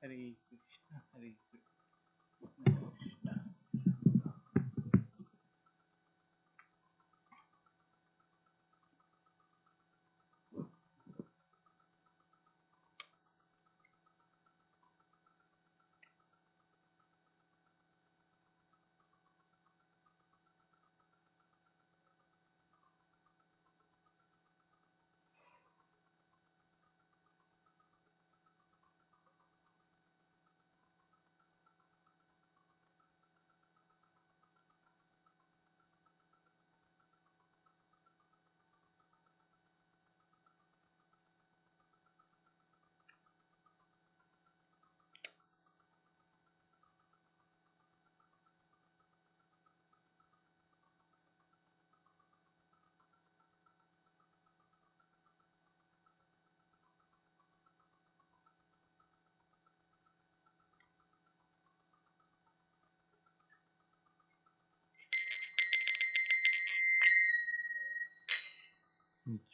Hare Krishna, Hare Krishna.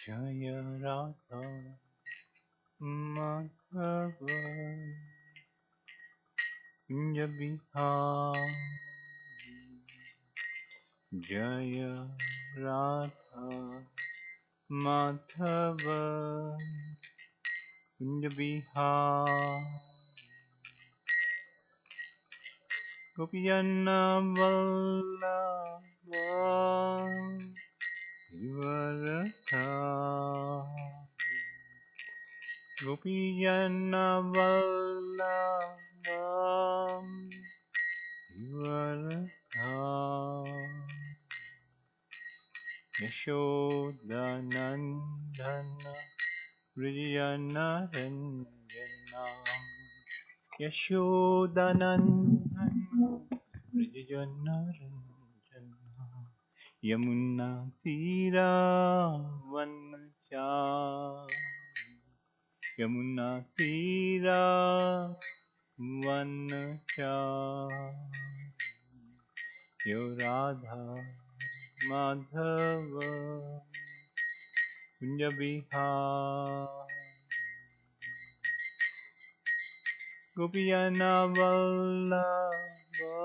Jaya Radha Madhava Kunja Bihari Jaya Radha Madhava Kunja Bihari Gopiyana Vallabha Vivarata Gopiyana Vallabha Vivarata Yashodanandana Vrijana Ranjana Yashodanandana Vrijana Ranjana Yamuna Tira Vancha Yamuna Tira Vancha Yo Radha Madhava Kunja Bihari Gopiyana Vallabha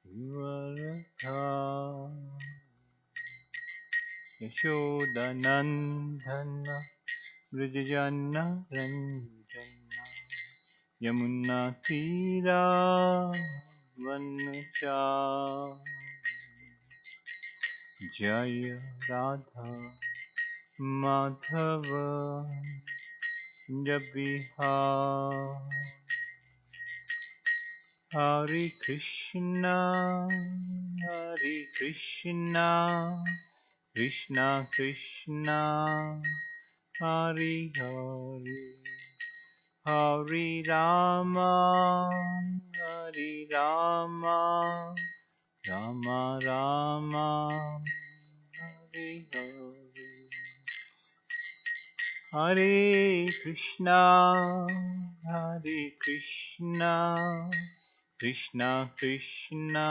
Vivarata Yashodanandana Vrijana Ranjana Yamuna Tira Vancha Jaya Radha Madhava Jabihar Hare Krishna Hare Krishna Krishna Krishna Hare Hare Hare Rama Hare Rama Rama Rama Hare Hare Hare Krishna Hare Krishna Krishna Krishna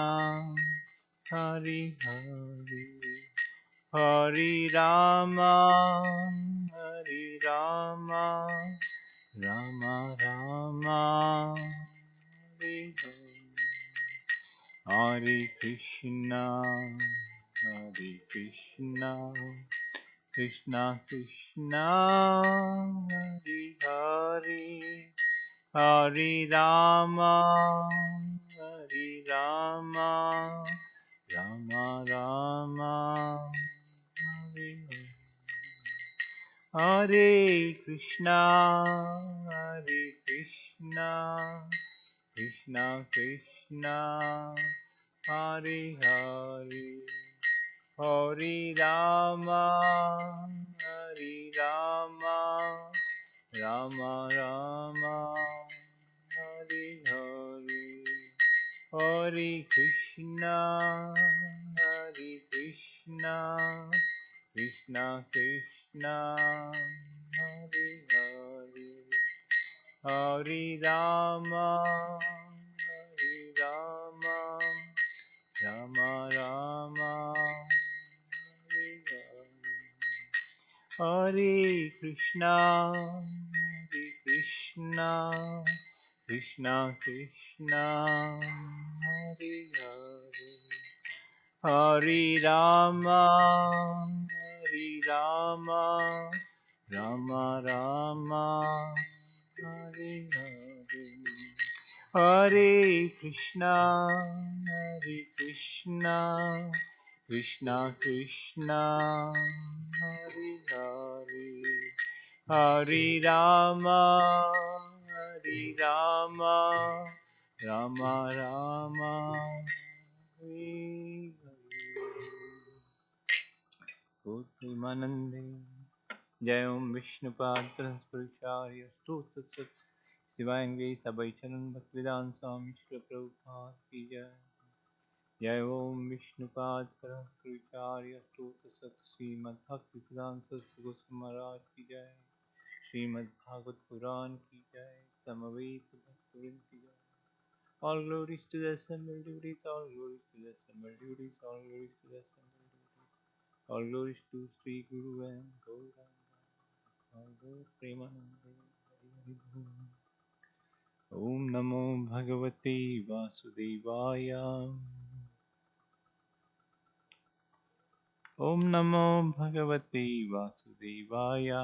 Hare Hare Hare Rama Hare Rama Rama Rama Hare Hare Hare Krishna Hare Krishna Krishna Krishna Hare Hare Hare Rama Hare Rama Rama Rama Hare Hare Hare Krishna Hare Krishna Krishna Krishna Hare Hare Hare Rama Hare Rama Rama Rama Hare Hare Hare Krishna Hare Krishna Krishna Krishna Hare Hare Hare Rama Hare Rama Rama Rama Hare Hare Hare Krishna Krishna, Krishna Krishna, Hare Hare, Hare Rama, Hare Rama, Rama Rama, Hare Hare, Hare Krishna, Hare Krishna, Krishna Krishna, Hare Hare, Hare Rama, Hare Rama, Rama Rama, Hare Hare. Premanande, Jayam Vishnupada Spurusharya Stotra Shivangi Sabaicharan Bhaktivedanta Swami Shri Prabhupada Ki Jai. Jai Om Vishnupad Spurusharya Stotra Srimad Bhaktivedanta Saraswati Goswami Maharaj Ki Jai. Srimad Bhagavad Puran Ki Jai. Samaveta Bhaktivinoda Ki Jai. All glories to the assembled devotees, all glories to the assembled devotees, all glories to the assembled devotees. All glories to Sri Guru and Gauranga. All glories Premanande. Hari Hari Bol. Om Namo Bhagavate Vasudevaya. Om Namo Bhagavate Vasudevaya.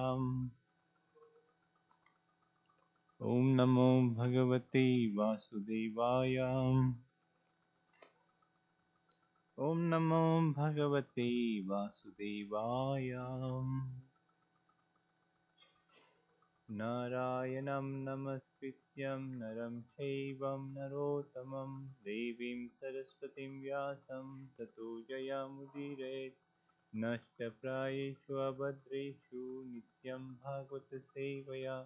Om Namo Bhagavate Vasudevaya. Om Namo Bhagavate Vasudevaya. Narayanam Namaskrityam Naram Chaivam Narottamam Devim Saraswatim Vyasam Tato Jayamudire Nashta Prayeshu Abhadreshu Nityam Bhagavata Sevaya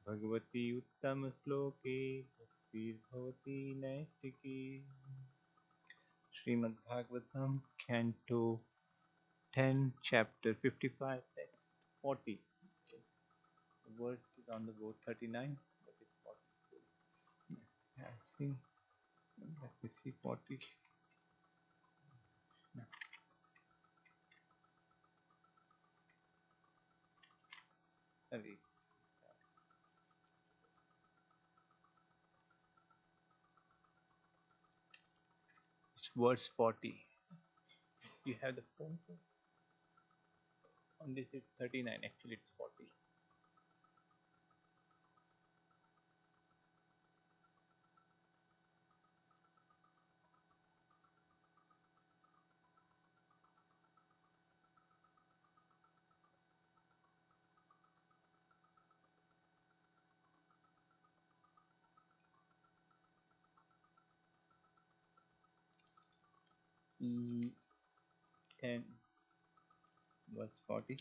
Bhagavati Uttama Sloke Bhaktir Bhavati Naistiki. Srimad Bhagavatam Canto 10 Chapter 55 Text 40. The verse is on the board 39, but it's 40. Yeah, see, let me see 40. No, sorry, it's verse 40. You have the phone? On this it's 39, actually it's 40. E 10, verse 40.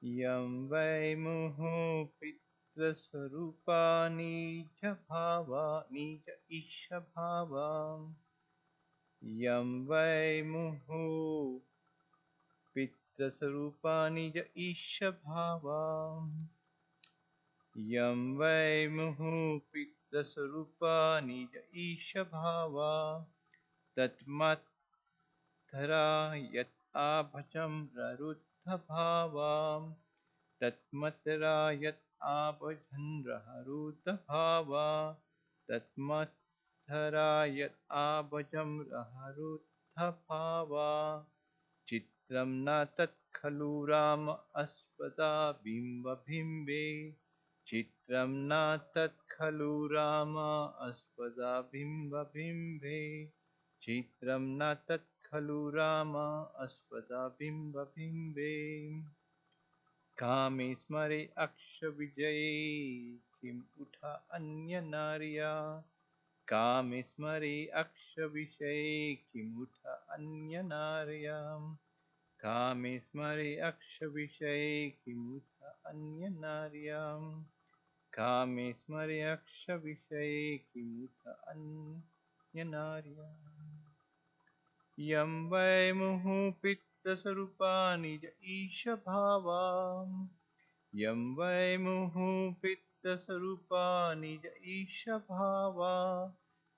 Yam vai muho pitra swarupa nija bhava nija isha bhava. Yam vai muho pitra swarupa nija isha bhava. Yam vai muhu pitta sarupa nija isha bhava tatmatthara yat abhajam raruddha bhava tatmatthara yat abhajan raharuddha bhava tatmatthara yat abhajam raharuddha bhava Chitram na tat khalu rama aspada bimba bhimbe Chitram na tat khalu rama aspada bimba bhimbe Chitram na tat khalu rama aspada bimba bhimbe Kame smare aksha vijaye kim utha anya narya Kame smare aksha vijaye kim utha anya narya Kame smare aksha vishaye kimuta anya naryam. Kame smare aksha vishaye kimuta anya naryam. Yam vai muhu pitta sarupani ja isha bhavam. Yam vai muhu pitta sarupani ja isha bhava.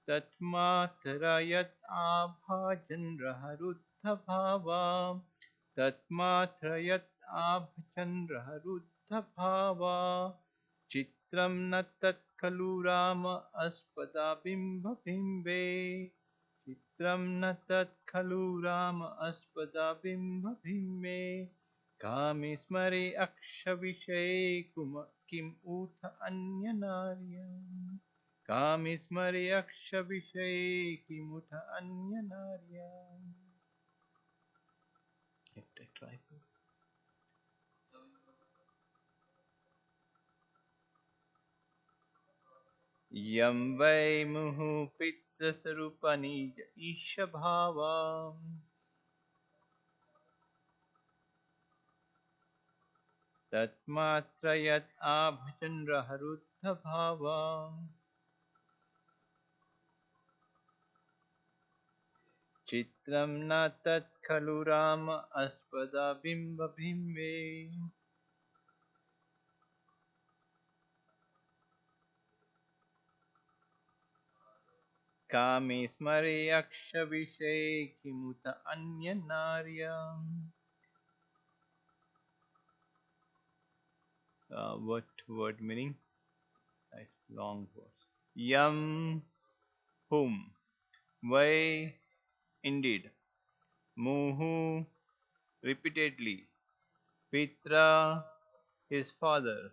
Tatmatrayat abhajan raharuddha bhava. तत्मात्रयत् आभचन्द्रः रुद्धभावा चित्रं न तत् खलु राम अस्पदाबिम्बबिम्बे चित्रं न तत् खलु राम अस्पदाबिम्बबिम्बे कामे स्मरे अक्षविषये किम् ऊथ अन्यनार्यम् कामे स्मरे अक्षविषये किमुथ अन्यनार्यम्. यं वै मुहुः पितृसरूपनिज ईशभावा तन्मात्र यत् आभजन्रहरुद्धभावा चित्रं न तत् खलु राम अस्पदाबिम्बबिम्बे कामे स्मरे अक्षविषये किमुत अन्यनार्यम्. What word meaning? Nice long words. Yam, whom, Vai, indeed, Muhu, repeatedly, Pitra, his father,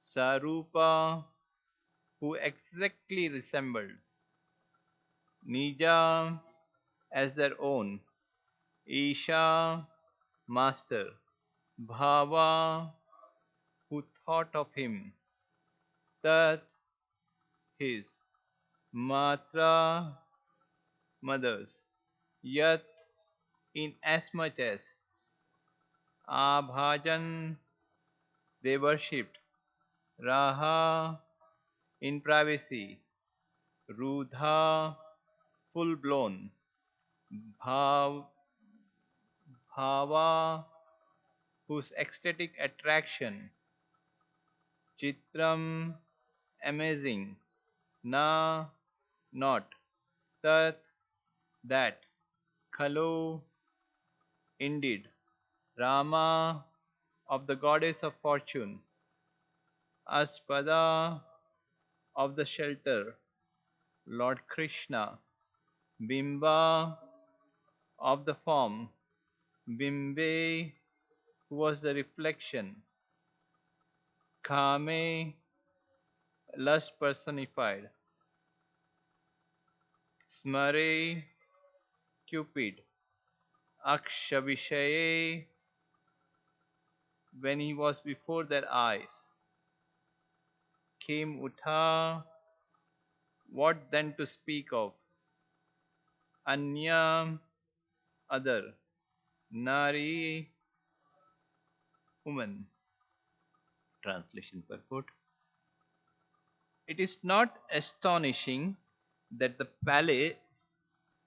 Sarupa, who exactly resembled, Nija, as their own, Isha, master, Bhava, who thought of him, Tat, his, Matra, mothers, Yat, in as much as, Abhajan, they worshipped, Raha, in privacy, Rudha, full blown, Bhav, Bhava, whose ecstatic attraction, Chitram, amazing, Na, not, Tat, that, Khalo, indeed, Rama, of the goddess of fortune, Aspada, of the shelter, Lord Krishna, Bimba, of the form, Bimbe, who was the reflection, Kame, lust personified, Smare, Cupid, Akshavishaye, when he was before their eyes, Kim Utha, what then to speak of, Anya, other, Nari, woman. Translation purport. It is not astonishing that the palace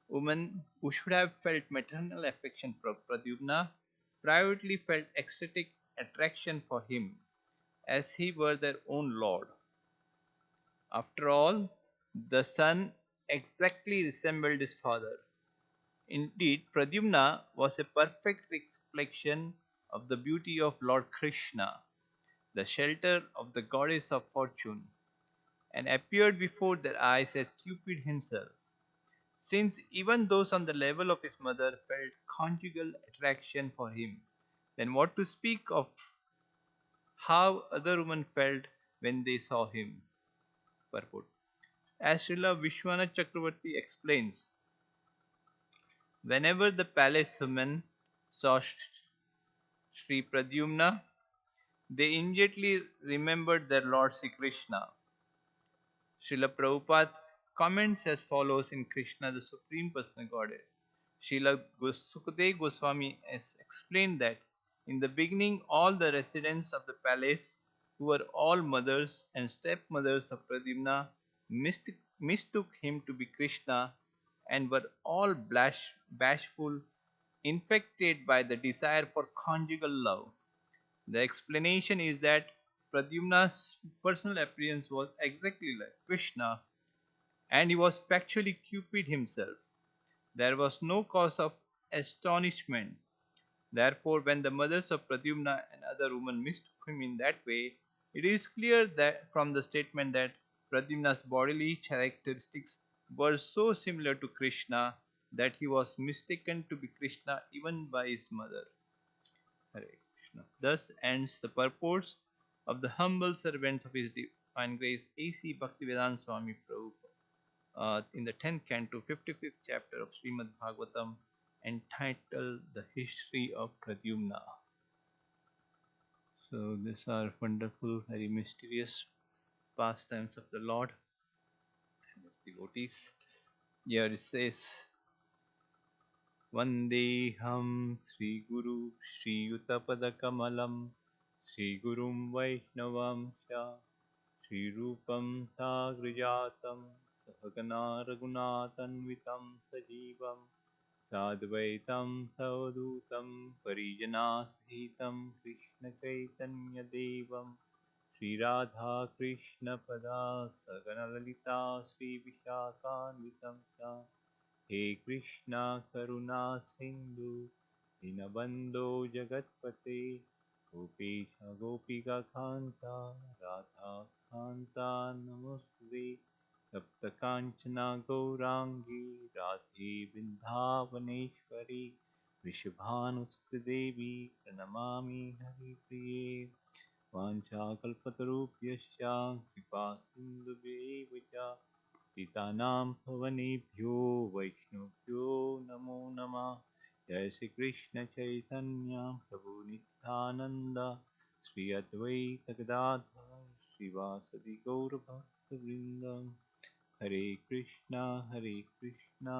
woman who should have felt maternal affection for Pradyumna privately felt ecstatic attraction for him as he were their own lord. After all, the son exactly resembled his father. Indeed, Pradyumna was a perfect reflection of the beauty of Lord Krishna, the shelter of the goddess of fortune, and appeared before their eyes as Cupid himself. Since even those on the level of his mother felt conjugal attraction for him, then what to speak of how other women felt when they saw him? Purport. As Srila Vishwanath Chakravarti explains, whenever the palace women saw Sri Pradyumna, they immediately remembered their Lord Sri Krishna. Srila Prabhupada comments as follows in Krishna, the Supreme Personal Godhead. Srila Sukadeva Goswami has explained that in the beginning all the residents of the palace, who were all mothers and stepmothers of Pradyumna, mistook him to be Krishna and were all bashful, infected by the desire for conjugal love. The explanation is that Pradyumna's personal appearance was exactly like Krishna, and he was factually Cupid himself. There was no cause of astonishment. Therefore, when the mothers of Pradyumna and other women mistook him in that way, It is clear that from the statement that Pradyumna's bodily characteristics were so similar to Krishna that he was mistaken to be Krishna even by his mother. Hare Krishna. Thus ends the purports of the humble servants of His Divine Grace A.C. Bhaktivedanta Swami Prabhu in the 10th canto, 55th chapter of Srimad Bhagavatam, entitled The History of Pradyumna. So, these are wonderful, very mysterious pastimes of the Lord and His devotees. Here it says, Vandeham Sri Guru Sri Yuttapada Kamalam Sri Gurum Vaishnavam Sha Sri Rupam Sagrijatam Sahagana Raghunathanvitam Sajivam Sadvaitam Savadutam Parijanasahitam Krishna Chaitanya Devam Sri Radha Krishna Pada Sagana Lalita Sri Vishakhanvitam Sha He Krishna Karuna Sindhu Dinabandho Jagatpate Gopesha Gopika Kanta Radha Kanta Namaste Sapta Kanchana Gaurangi Radhe Vindhavaneshwari Vrishabhanusuti Devi Pranamami Hari Priye Vanchakalpatarubhyasya Kripa Sindhubhyevacha Titanam Pavanebhyo Vaishnavbhyo Namo Namah Jai Shri Krishna Chaitanya Prabhu Nityananda Sri Advaita Gadadhar Srivasadi Gaura Bhakta Vrindam Hare Krishna Krishna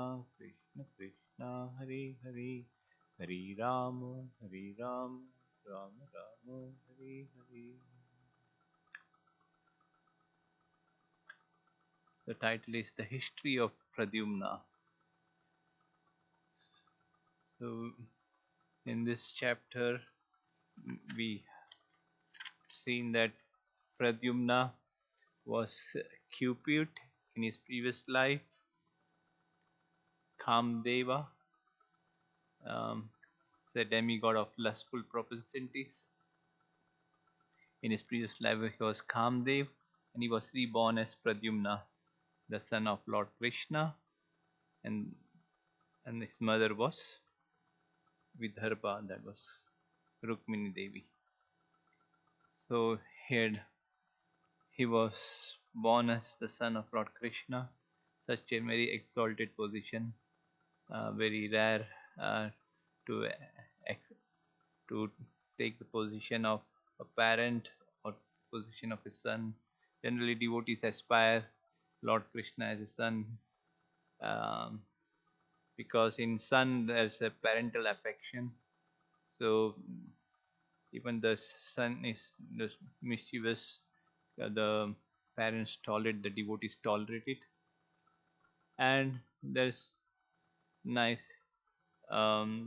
Krishna Hare Hare Hare Rama Rama Rama Hare Hare. The title is The History of Pradyumna. So, in this chapter, we seen that Pradyumna was Cupid in his previous life, Kamdeva, the demigod of lustful propensities. In his previous life, he was Kamdev, and he was reborn as Pradyumna, the son of Lord Krishna, and his mother was Vidarbha, that was Rukmini Devi. So he was born as the son of Lord Krishna, such a very exalted position, very rare to to take the position of a parent or position of a son. Generally, devotees aspire Lord Krishna as a son, um, because in son there's a parental affection. So even the son is mischievous, the parents tolerate, the devotees tolerate it, and there's nice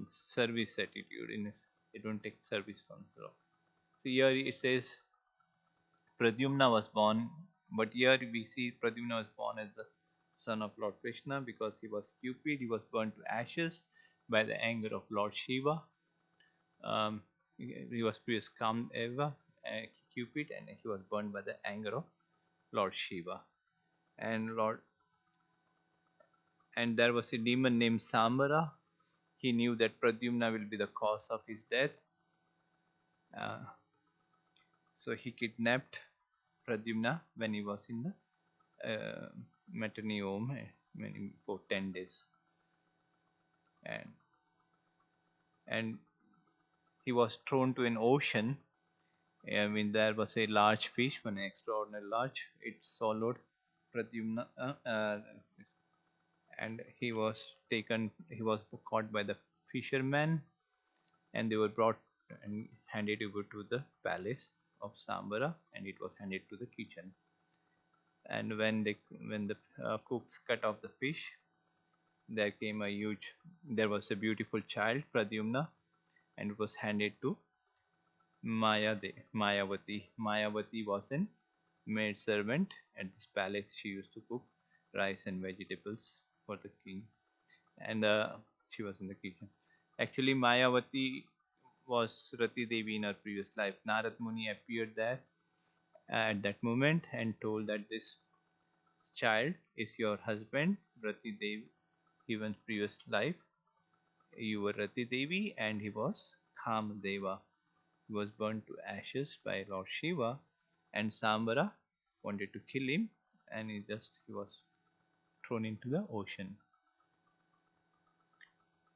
service attitude in it. They don't take service from the Lord. So here it says Pradyumna was born, but here we see Pradyumna was born as the son of Lord Krishna because he was Cupid. He was burned to ashes by the anger of Lord Shiva. He was previous Kamdeva, Cupid, and he was burned by the anger of Lord Shiva. And there was a demon named Sambara. He knew that Pradyumna will be the cause of his death. So he kidnapped Pradyumna when he was in the maternity home for 10 days. And he was thrown to an ocean. I mean, there was a large fish, one extraordinary large. It swallowed Pradyumna, and he was caught by the fishermen, and they were brought and handed over to the palace of Sambara, and it was handed to the kitchen. And when the cooks cut off the fish, there was a beautiful child, Pradyumna, and it was handed to Mayavati. Mayavati was a maid servant at this palace. She used to cook rice and vegetables for the king, and she was in the kitchen. Actually, Mayavati was Rati Devi in her previous life. Narad Muni appeared there at that moment and told that this child is your husband, Rati Devi. Even previous life, you were Rati Devi, and he was Kamadeva. He was burned to ashes by Lord Shiva, and Sambara wanted to kill him, and he was thrown into the ocean.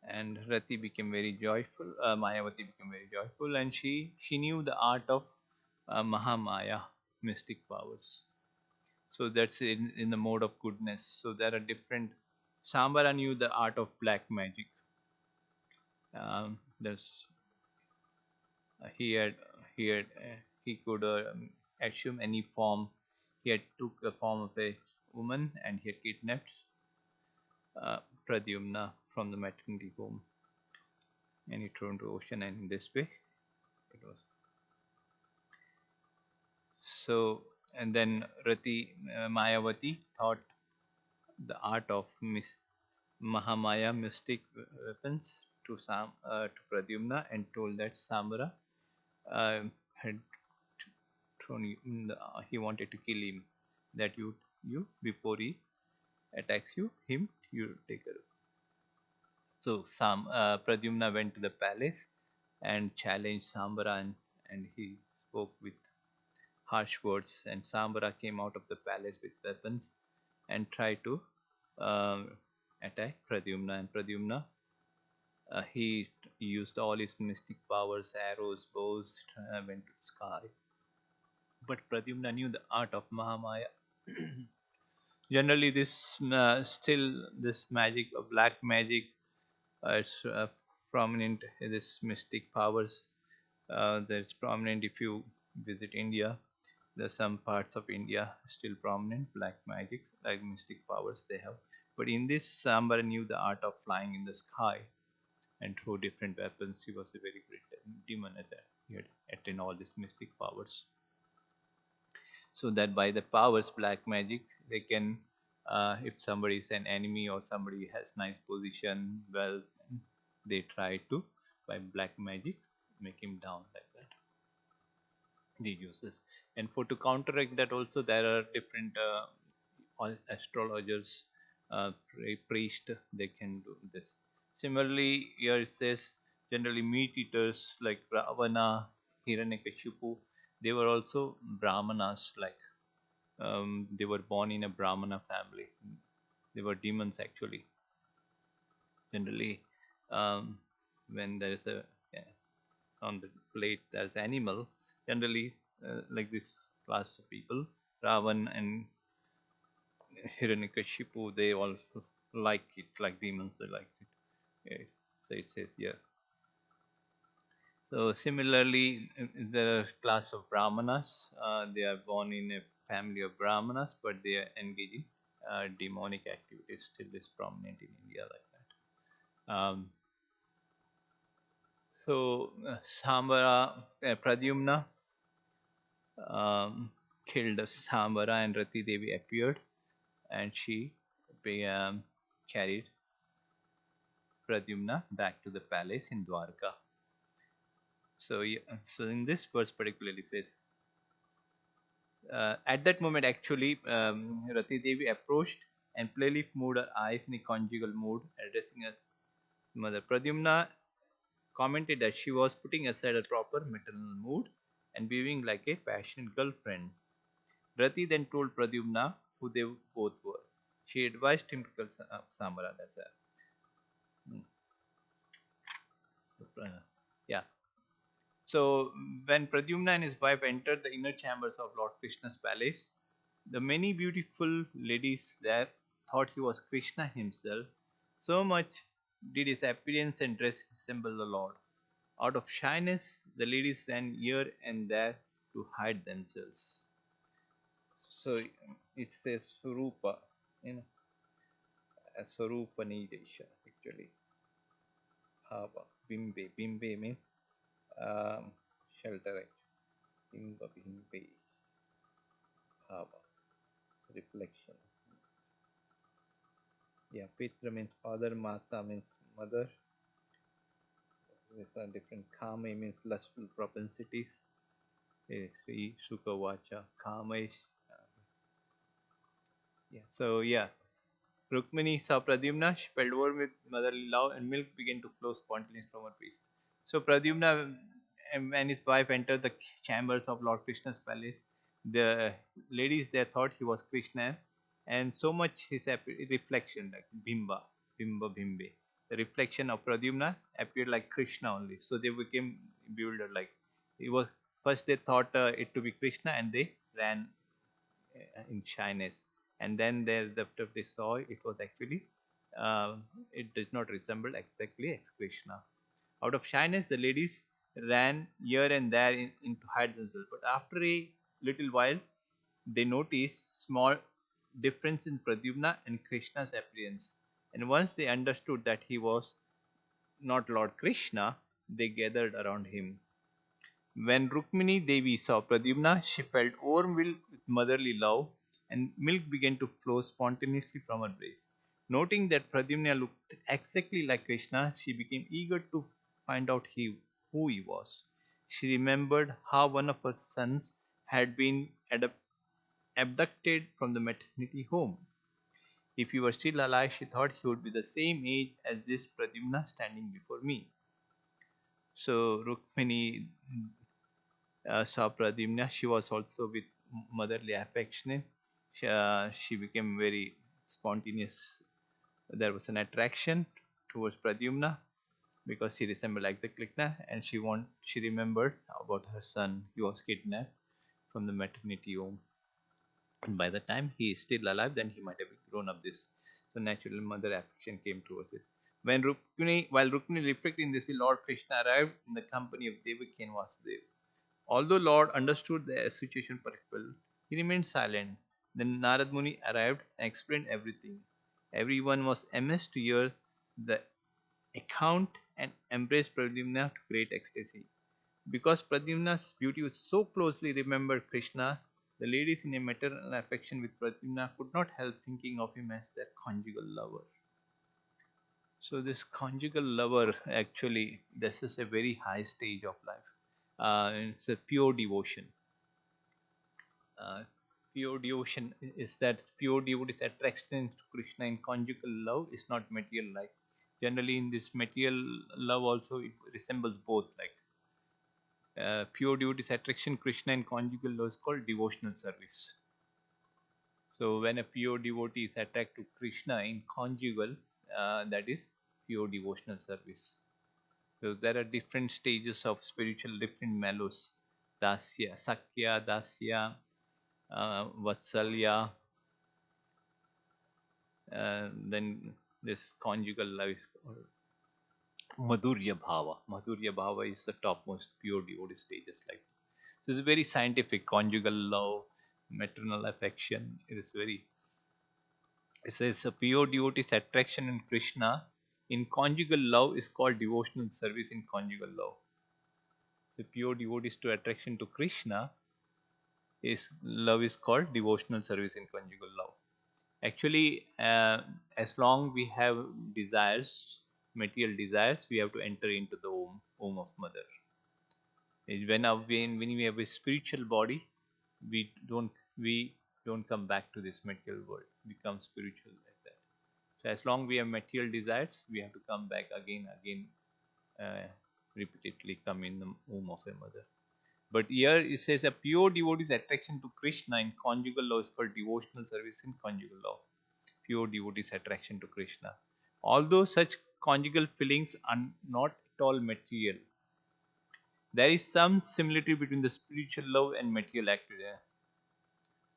And Rati became very joyful. Mayavati became very joyful, and she knew the art of Mahamaya, mystic powers. So that's in the mode of goodness. So there are different. Sambara knew the art of black magic. There's he had he could assume any form. He had took the form of a woman, and he had kidnapped uh, Pradyumna from the maternity home, and he threw into ocean. And in this way, it was so. And then Mayavati thought the art of Mahamaya mystic weapons to Pradyumna, and told that Sambara uh, had thrown he wanted to kill him. That you before he attacks you take her. So Pradyumna went to the palace and challenged Sambara, and he spoke with harsh words. And Sambara came out of the palace with weapons and tried to um, attack Pradyumna. And Pradyumna he used all his mystic powers, arrows, bows, went to the sky. But Pradyumna knew the art of Mahamaya. Generally, this magic of black magic is prominent. This mystic powers that's prominent if you visit India. There's some parts of India still prominent black magic, like mystic powers they have. But in this, Sambara knew the art of flying in the sky and throw different weapons. He was a very great demon at that. He had attained all these mystic powers, so that by the powers black magic they can, if somebody is an enemy or somebody has nice position, well, they try to by black magic make him down like that. They use this. And for to counteract that also, there are different astrologers, priest, they can do this. Similarly, here it says generally meat eaters like Ravana, Hiranyakashipu, they were also Brahmanas. Like they were born in a Brahmana family. They were demons actually. Generally, um, when there is a, yeah, on the plate there's animal, generally like this class of people, Ravan and Hiranyakashipu, they all like it, like demons, they like it. Yeah. So it says here. So similarly, there are class of Brahmanas. They are born in a family of Brahmanas, but they are engaging demonic activities. Still is prominent in India like that. Sambara, Pradyumna um, killed Sambara, and Rati Devi appeared, and she um, carried Pradyumna back to the palace in Dwarka. So, yeah, so in this verse particularly says, at that moment actually, Rati Devi approached and playfully moved her eyes in a conjugal mood, addressing her mother. Pradyumna commented that she was putting aside her proper maternal mood and behaving like a passionate girlfriend. Rati then told Pradyumna who they both were. She advised him to kill Sambara. That's yeah. So when Pradyumna and his wife entered the inner chambers of Lord Krishna's palace, the many beautiful ladies there thought he was Krishna himself. So much did his appearance and dress resemble the Lord. Out of shyness, the ladies ran here and there to hide themselves. So it says Surupa, you know, Swarupa Nidesha actually. Bhava, Bimbe. Bimbe means shelter actually. Bimba, Bimbe, Bhava, reflection. Yeah, Pitra means father, Mata means mother. These are different. Kame means lustful propensities. Sri Sukavacha Kamesh. Yeah. So yeah, Rukmini saw Pradyumna, she felt warm with motherly love, and milk began to flow spontaneously from her breast. So Pradyumna and his wife entered the chambers of Lord Krishna's palace. The ladies there thought he was Krishna, and so much his reflection, like Bimbe. The reflection of Pradyumna appeared like Krishna only. So they became bewildered. Like it was first they thought it to be Krishna, and they ran in shyness, and then there after they saw it was actually uh, it does not resemble exactly as Krishna. Out of shyness the ladies ran here and there to hide themselves, but after a little while they noticed small difference in Pradyumna and Krishna's appearance, and once they understood that he was not Lord Krishna, they gathered around him. When Rukmini Devi saw Pradyumna, she felt overwhelmed with motherly love, and milk began to flow spontaneously from her breast. Noting that Pradyumna looked exactly like Krishna, she became eager to find out who he was. She remembered how one of her sons had been abducted from the maternity home. If he were still alive, she thought he would be the same age as this Pradyumna standing before me. So Rukmini saw Pradyumna, she was also with motherly affection. She became very spontaneous. There was an attraction towards Pradyumna because he resembled exactly Krishna, and she remembered about her son. He was kidnapped from the maternity home, and by the time he is still alive, then he might have grown up this. So natural mother affection came towards it. While Rukmini reflecting this, Lord Krishna arrived in the company of Devaki and Vasudeva. Although Lord understood the situation perfectly, he remained silent. Then Narad Muni arrived and explained everything. Everyone was amazed to hear the account and embraced Pradyumna to great ecstasy. Because Pradyumna's beauty was so closely remembered Krishna, the ladies in a maternal affection with Pradyumna could not help thinking of him as their conjugal lover. So this conjugal lover, actually, this is a very high stage of life. It's a pure devotion. uh, Pure devotion is that pure devotee's attraction to Krishna in conjugal love is not material like. Generally, in this material love, also it resembles both. Like pure devotee's attraction Krishna in conjugal love is called devotional service. So when a pure devotee is attracted to Krishna in conjugal, that is pure devotional service. So there are different stages of spiritual, different mellows. Dasya, Sakya, Dasya, Vatsalya, then this conjugal love is called Madhurya Bhava. Madhurya Bhava is the topmost pure devotee stages. Like this is very scientific. Conjugal love, maternal affection. It is very. It says a pure devotee's attraction in Krishna in conjugal love is called devotional service in conjugal love. The pure devotee's to attraction to Krishna is love is called devotional service in conjugal love. Actually, as long we have desires, material desires, we have to enter into the womb of mother. When we have a spiritual body, we don't come back to this material world. We become spiritual like that. So as long we have material desires, we have to come back again, uh, repeatedly come in the womb of a mother. But here it says a pure devotee's attraction to Krishna in conjugal love is called devotional service in conjugal love. Pure devotee's attraction to Krishna. Although such conjugal feelings are not at all material, there is some similarity between the spiritual love and material activity.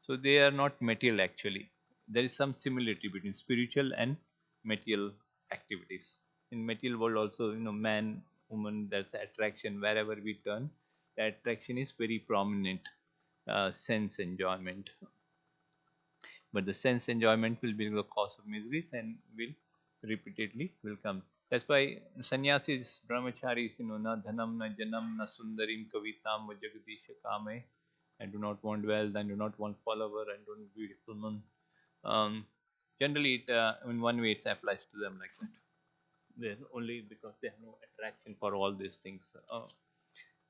So they are not material actually. There is some similarity between spiritual and material activities. In material world also, man, woman, there's attraction wherever we turn. The attraction is very prominent. Sense enjoyment, but the sense enjoyment will be the cause of miseries and will repeatedly will come. That's why sannyasis, brahmacharis, na dhanam, na janam, na sundarim, kavitam, va jagadisha kame. I do not want wealth, I do not want follower, I don't want beautiful man. Um, Generally, in one way, it applies to them like that. They're only because they have no attraction for all these things.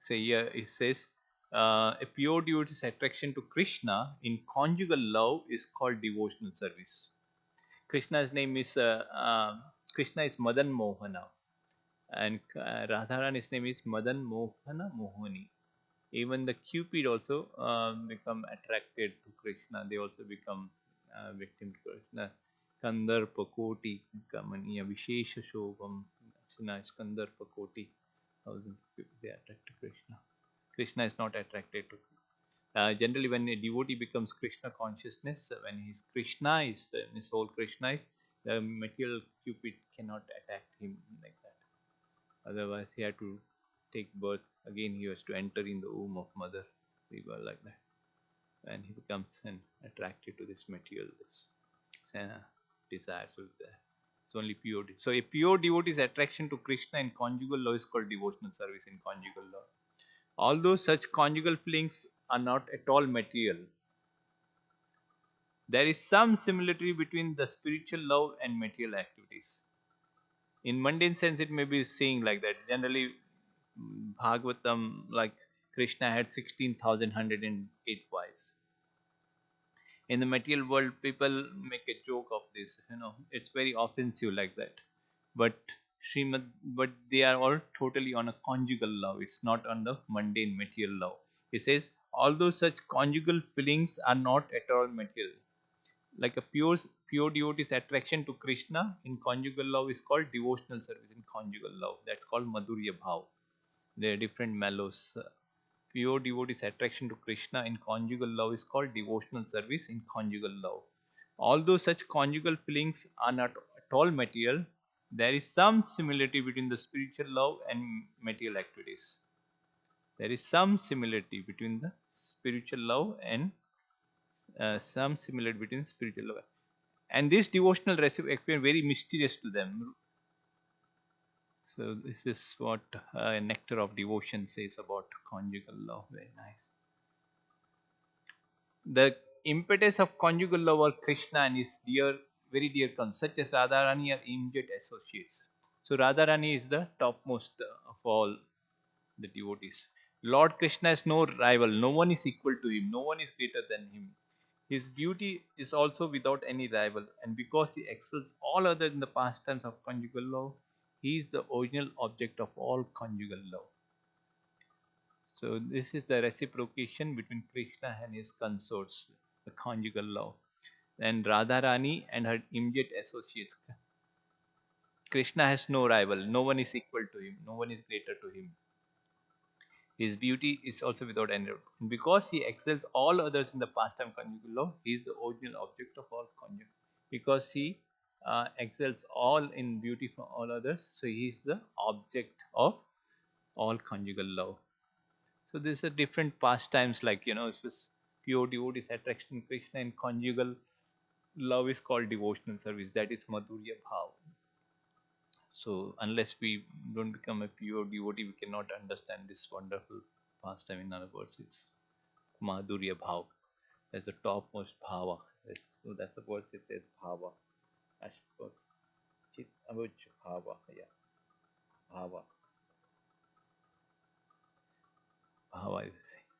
So here it says a pure devotee's attraction to Krishna in conjugal love is called devotional service. Krishna's name is Krishna is Madan Mohana, and Radharani's name is Madan Mohana Mohani. Even the Cupid also become attracted to Krishna. They also become victim to Krishna. Kandarpa Koti Kamaniya Vishesha Shobham Kandarpa Koti. Thousands of people they attract to Krishna. Krishna is not attracted to. Generally, when a devotee becomes Krishna consciousness, when his Krishna is his whole Krishna is, the material Cupid cannot attack him like that. Otherwise, he had to take birth again. He has to enter in the womb of mother. People like that, and he becomes attracted to this material, this desire. So it's only pure. So a pure devotee's attraction to Krishna in conjugal love is called devotional service in conjugal love. Although such conjugal feelings are not at all material, there is some similarity between the spiritual love and material activities. In mundane sense, it may be saying like that. Generally, Bhagavatam, like Krishna had 16,108 wives. In the material world, people make a joke of this. It's very offensive like that. But but they are all totally on a conjugal love. It's not on the mundane material love. He says, although such conjugal feelings are not at all material, like a pure devotee's attraction to Krishna in conjugal love is called devotional service in conjugal love. That's called Madhurya Bhav. There are different mellows. Pure devotee's attraction to Krishna in conjugal love is called devotional service in conjugal love. Although such conjugal feelings are not at all material, there is some similarity between the spiritual love and material activities. There is some similarity between the spiritual love and some similarity between spiritual love. And this devotional recipe appear very mysterious to them. So this is what Nectar of Devotion says about conjugal love. Very nice. The impetus of conjugal love are Krishna and his very dear cousins, such as Radharani are immediate associates. So Radharani is the topmost of all the devotees. Lord Krishna is no rival, no one is equal to him, no one is greater than him. His beauty is also without any rival, and because he excels all other in the pastimes of conjugal love, he is the original object of all conjugal love. So this is the reciprocation between Krishna and his consorts, the conjugal love. And Radharani and her immediate associates. Krishna has no rival, no one is equal to him, no one is greater to him. His beauty is also without end. And because he excels all others in the pastime conjugal love, he is the original object of all conjugal. Because he excels all in beauty from all others, so he is the object of all conjugal love. So these are different pastimes, like it's this pure devotee's attraction to Krishna, and conjugal love is called devotional service. That is Madhurya Bhav. So unless we don't become a pure devotee, we cannot understand this wonderful pastime. In other words, it's Madhurya Bhav. That's the topmost bhava. So that's the word it says bhava. Ashpur. Chit avuj bhava. Yeah. Bhava. Bhava.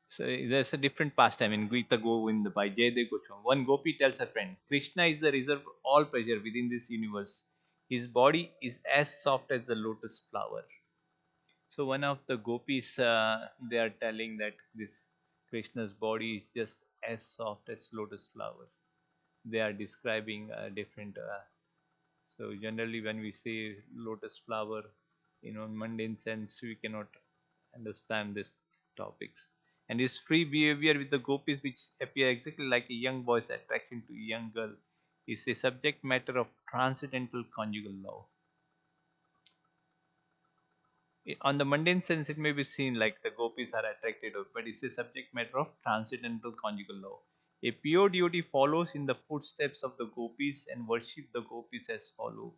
So there's a different pastime in Gita Govinda by Jaydev Goswami. One gopi tells her friend, Krishna is the reserve of all pleasure within this universe. His body is as soft as the lotus flower. So one of the gopis, they are telling that this Krishna's body is just as soft as lotus flower. They are describing different. So generally, when we say lotus flower, mundane sense, we cannot understand these topics. And his free behavior with the gopis, which appear exactly like a young boy's attraction to a young girl, is a subject matter of transcendental conjugal love. On the mundane sense, it may be seen like the gopis are attracted, but it's a subject matter of transcendental conjugal love. A pure devotee follows in the footsteps of the gopis and worship the gopis as follow.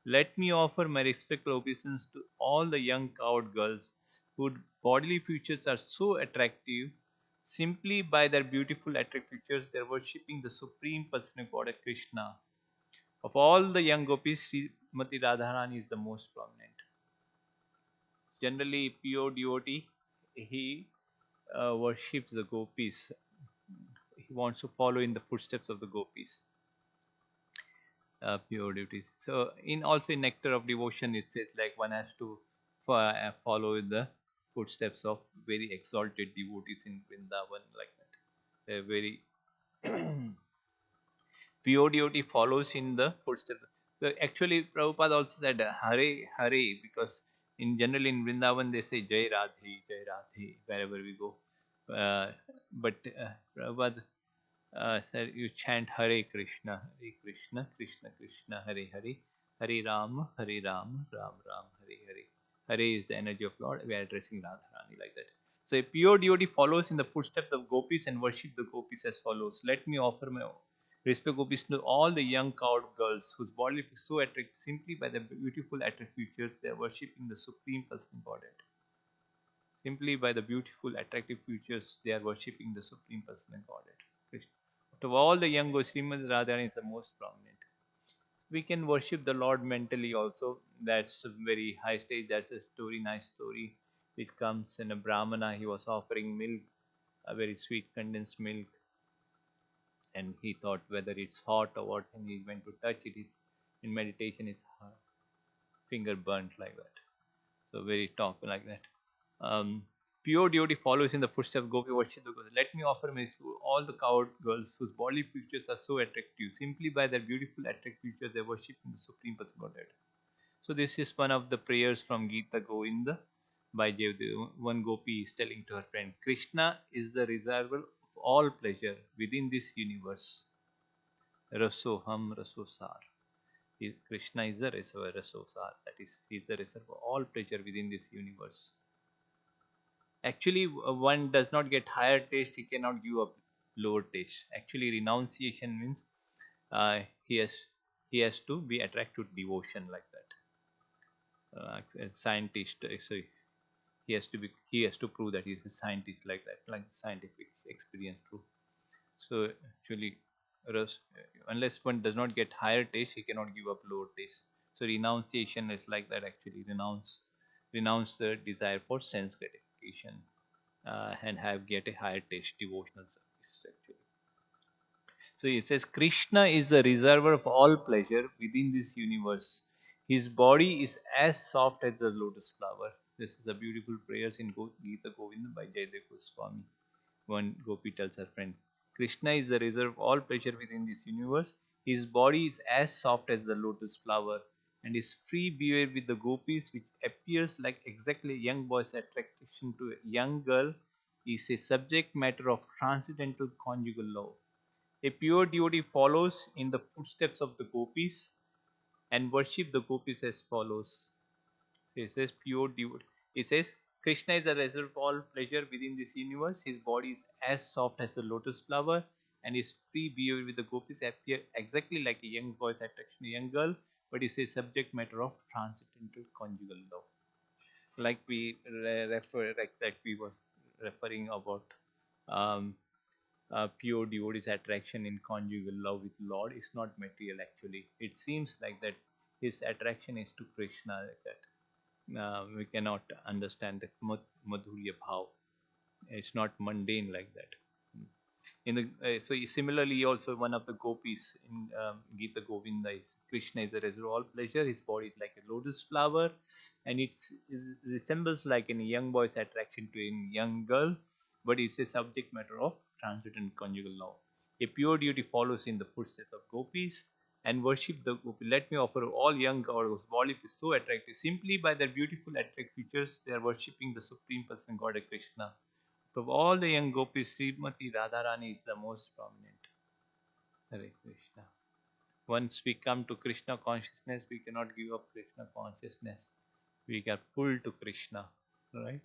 Let me offer my respectful obeisance to all the young coward girls whose bodily features are so attractive. Simply by their beautiful attractive features, they are worshipping the supreme personal God Krishna. Of all the young gopis, Srimati Radharani is the most prominent. Generally, pure devotee, he worships the gopis. He wants to follow in the footsteps of the gopis, pure devotees. So in also in nectar of devotion, it says like one has to follow the footsteps of very exalted devotees in Vrindavan, like that. They're very pure devotee follows in the footsteps. So actually, Prabhupada also said Hare Hare, because in general in Vrindavan they say Jai Radhe wherever we go. But Prabhupada said you chant Hare Krishna, Krishna Krishna, Hare Hare, Hare Ram, Hare Ram, Ram Ram, Hare Hare. Hare is the energy of Lord. We are addressing Radharani like that. So a pure devotee follows in the footsteps of gopis and worship the gopis as follows. Let me offer my respect gopis to all the young cowed girls whose body is so attractive simply by the beautiful attractive features they are worshipping the Supreme Person Godhead. Simply by the beautiful attractive features they are worshipping the Supreme Person Godhead. Krishna. Of all the young gopis, Srimad Radharani is the most prominent. We can worship the Lord mentally also. That's a very high stage. That's a story, nice story, which comes in a Brahmana. He was offering milk, a very sweet condensed milk, and he thought whether it's hot or what, and he went to touch it. His in meditation, his finger burnt like that. So very talk like that. Um, Pure devotee follows in the footsteps of Gopi worship the gods. Let me offer my to all the coward girls whose body features are so attractive. Simply by their beautiful attractive features, they worship in the Supreme Person Godhead. So this is one of the prayers from Gita Govinda by Jayadeva. One Gopi is telling to her friend, Krishna is the reservoir of all pleasure within this universe. Rasoham Rasosar. Krishna is the reservoir, Rasosar. That is, he is the reservoir of all pleasure within this universe. Actually, one does not get higher taste, he cannot give up lower taste. Actually, renunciation means uh, he has he has to be attracted to devotion like that. A scientist, so he has to prove that he is a scientist like that, like scientific experience true. So actually, unless one does not get higher taste, he cannot give up lower taste. So renunciation is like that. Actually, renounce the desire for sense gratification, and have get a higher taste devotional service actually. So it says Krishna is the reservoir of all pleasure within this universe. His body is as soft as the lotus flower. This is a beautiful prayers in Gita Govinda by Jayadeva Goswami. One Gopi tells her friend, Krishna is the reservoir of all pleasure within this universe. His body is as soft as the lotus flower, and his free behavior with the gopis, which appears like exactly a young boy's attraction to a young girl, is a subject matter of transcendental conjugal love. A pure devotee follows in the footsteps of the gopis and worship the gopis as follows. So it says pure devotee. It says Krishna is the reservoir of all pleasure within this universe. His body is as soft as a lotus flower, and his free behavior with the gopis appear exactly like a young boy's attraction to a young girl, but is a subject matter of transcendental conjugal love. Like we like that we were referring about um, pure devotee's attraction in conjugal love with Lord is not material actually. It seems like that his attraction is to Krishna like that. We cannot understand the madhurya bhav. It's not mundane like that. In the so similarly also one of the gopis in Gita Govinda is Krishna is the reservoir of all pleasure. His body is like a lotus flower, and it resembles like a young boy's attraction to a young girl, but it's a subject matter of transcendent conjugal love. A pure duty follows in the footsteps of gopis and worship the gopi. Let me offer all young girls whose body is so attractive. Simply by their beautiful attractive features, they are worshipping the Supreme Person God Krishna. Of all the young gopis, Srimati Radharani is the most prominent. Hare Krishna. Once we come to Krishna consciousness, we cannot give up Krishna consciousness. We get pulled to Krishna, right?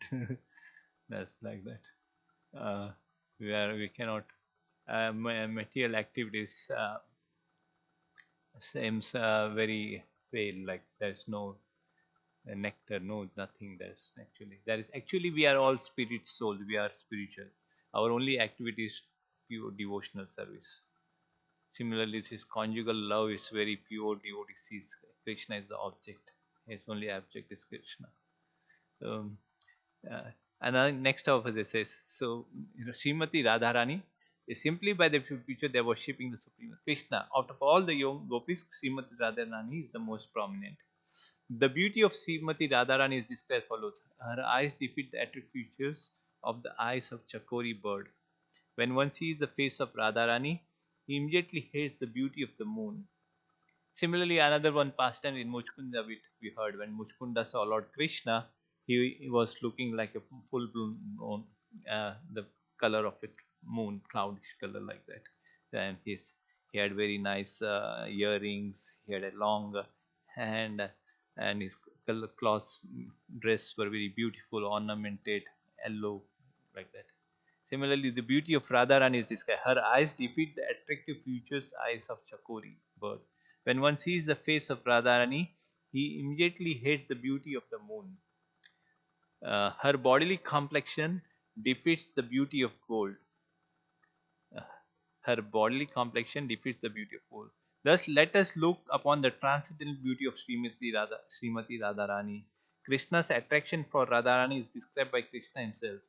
That's like that. Where we cannot material activities seems very pale, like there's no nectar, no nothing. There is actually we are all spirit souls. We are spiritual. Our only activity is pure devotional service. Similarly, this conjugal love is very pure devotee sees Krishna is the object. His only object is Krishna. So, And next of this says, so Srimati Radharani is simply by the future they are worshipping the Supreme Krishna. Out of all the young gopis, Srimati Radharani is the most prominent. The beauty of Srimati Radharani is described as follows. Her eyes defeat the attractive features of the eyes of Chakori bird. When one sees the face of Radharani, he immediately hates the beauty of the moon. Similarly, another one pastime in Muchkunda we heard when Muchkunda saw Lord Krishna, he was looking like a full blown moon, the color of a moon, cloudish color like that. And he had very nice earrings. He had a long hand, and his color clothes dress were very beautiful, ornamented, yellow like that. Similarly, the beauty of Radharani is described. Her eyes defeat the attractive features eyes of Chakori bird. When one sees the face of Radharani, he immediately hates the beauty of the moon. Her bodily complexion defeats the beauty of gold. Uh, Her bodily complexion defeats the beauty of gold. Thus, let us look upon the transcendental beauty of Srimati Radharani. Krishna's attraction for Radharani is described by Krishna himself.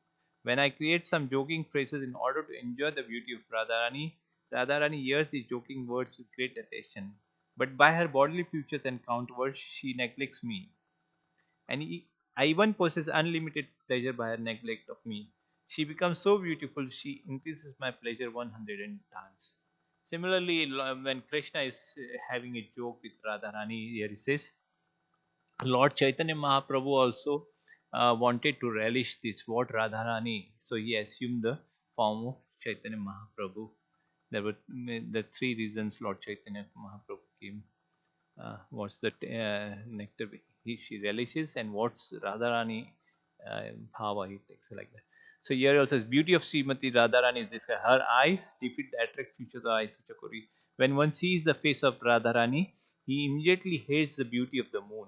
When I create some joking phrases in order to enjoy the beauty of Radharani, Radharani hears these joking words with great attention. But by her bodily features and counterwords, she neglects me. And I even possess unlimited pleasure by her neglect of me. She becomes so beautiful, she increases my pleasure 100 times. Similarly, when Krishna is having a joke with Radharani, here he says, Lord Chaitanya Mahaprabhu also wanted to relish this, what Radharani. So he assumed the form of Chaitanya Mahaprabhu. There were the three reasons Lord Chaitanya Mahaprabhu came. What's the nectar she relishes, and what's Radharani bhava he takes like that. So here also says beauty of Srimati Radharani is this: her eyes defeat the attract features of the eyes of Chakori. When one sees the face of Radharani, he immediately hates the beauty of the moon.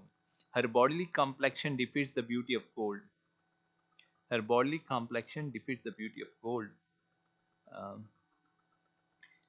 Her bodily complexion defeats the beauty of gold. Her bodily complexion defeats the beauty of gold. Um,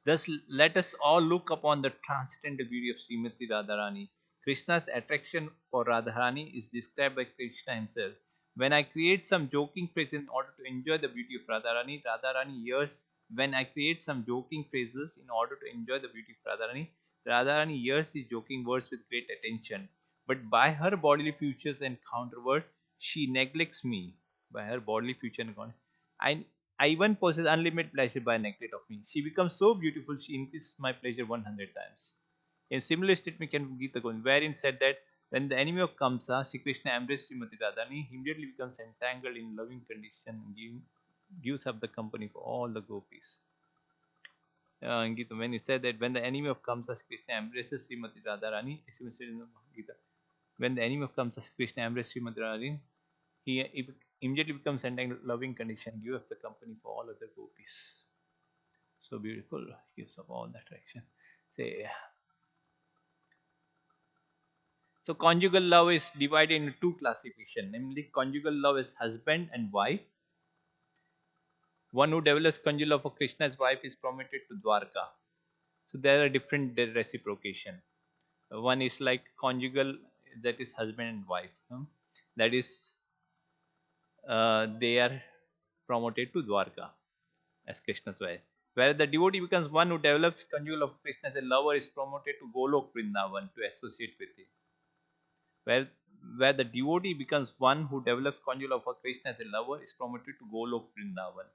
Thus, let us all look upon the transcendental beauty of Srimati Radharani. Krishna's attraction for Radharani is described by Krishna himself. When I create some joking phrases in order to enjoy the beauty of Radharani, Radharani hears. When I create some joking phrases in order to enjoy the beauty of Radharani, Radharani hears these joking words with great attention. But by her bodily features and counterword, she neglects me. By her bodily feature and counter, I even possess unlimited pleasure by neglect of me. She becomes so beautiful, she increases my pleasure 100 times. In similar statement can Gita Govind, wherein said that when the enemy of Kamsa, Sri Krishna embraced Srimati Radhani, he immediately becomes entangled in loving condition and gives up the company for all the gopis. In Gita, when he said that when the enemy of Kamsa, Sri Krishna embraces Srimati Radharani, Gita, when the enemy of Kamsa, Sri Krishna embraces Srimati Radharani, he immediately becomes entangled in loving condition, give up the company for all other gopis. So beautiful, gives up all that direction. Say, so conjugal love is divided into two classification, namely conjugal love is husband and wife. One who develops conjugal love for Krishna's wife is promoted to Dwarka. So there are different reciprocation. One is like conjugal, that is husband and wife. That is they are promoted to Dwarka as Krishna's wife. Where the devotee becomes one who develops conjugal of Krishna as a lover is promoted to Golok Vrindavan to associate with him. Where the devotee becomes one who develops conjugal of Krishna as a lover is promoted to Golok Vrindavan.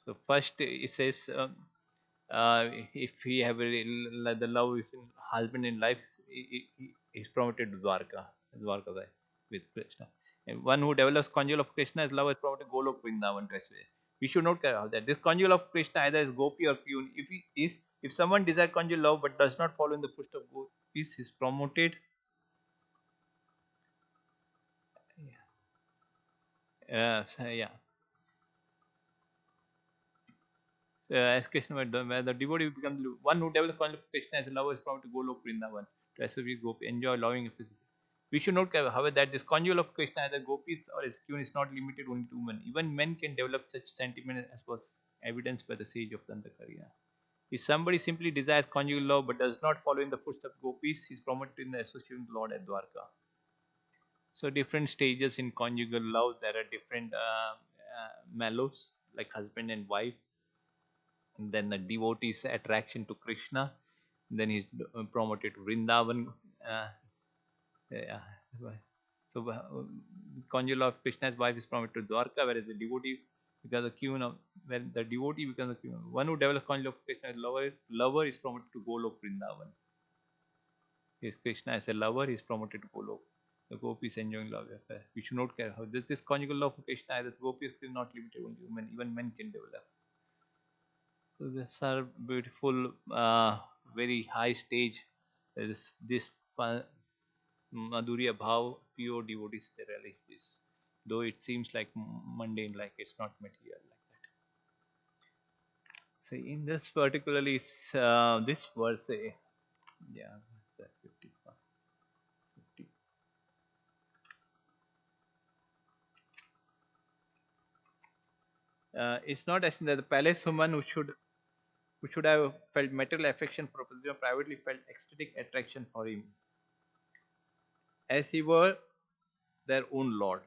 So first it says if he have the love is in husband in life is promoted to Dwarka with Krishna. And one who develops conjugal of Krishna as love is promoted to Golok Vrindavan to associate. We should not care how that. This conjugal of Krishna either is gopi or kyun. If someone desires conjugal love but does not follow in the footsteps of gopis, is promoted. Yeah. As Krishna, where the devotee becomes one who develops concept of Krishna as a lover is promised to go Lok Vrindavan to associate gopi, enjoy loving his. We should note, however, that this conjugal of Krishna either gopis or SQ is not limited only to women. Even men can develop such sentiment as was evidenced by the sage of Dandakarya. If somebody simply desires conjugal love but does not follow in the footsteps of gopis, he is promoted in the association with the Lord at Dwarka. So different stages in conjugal love. There are different mellows like husband and wife. And then the devotee's attraction to Krishna. Then he's promoted to Vrindavan. Uh, yeah. So conjugal love of Krishna's wife is promoted to Dwarka, whereas the devotee becomes the queen of when the devotee becomes the queen. One who develops conjugal love of Krishna's lover is promoted to Golok Vrindavan. If Krishna as a lover is promoted to Golok. The gopis enjoying love affair. We should not care how this conjugal love of Krishna, the gopis is not limited only women, even men can develop. So these are beautiful, very high stage. This Madhurya Bhav, pure devotees they really is. Though it seems like mundane, like it's not material like that. So in this particularly, this verse, yeah, 50, 50. It's not as in that the palace woman who should have felt material affection for Pradyumna privately felt ecstatic attraction for him, as he were their own lord.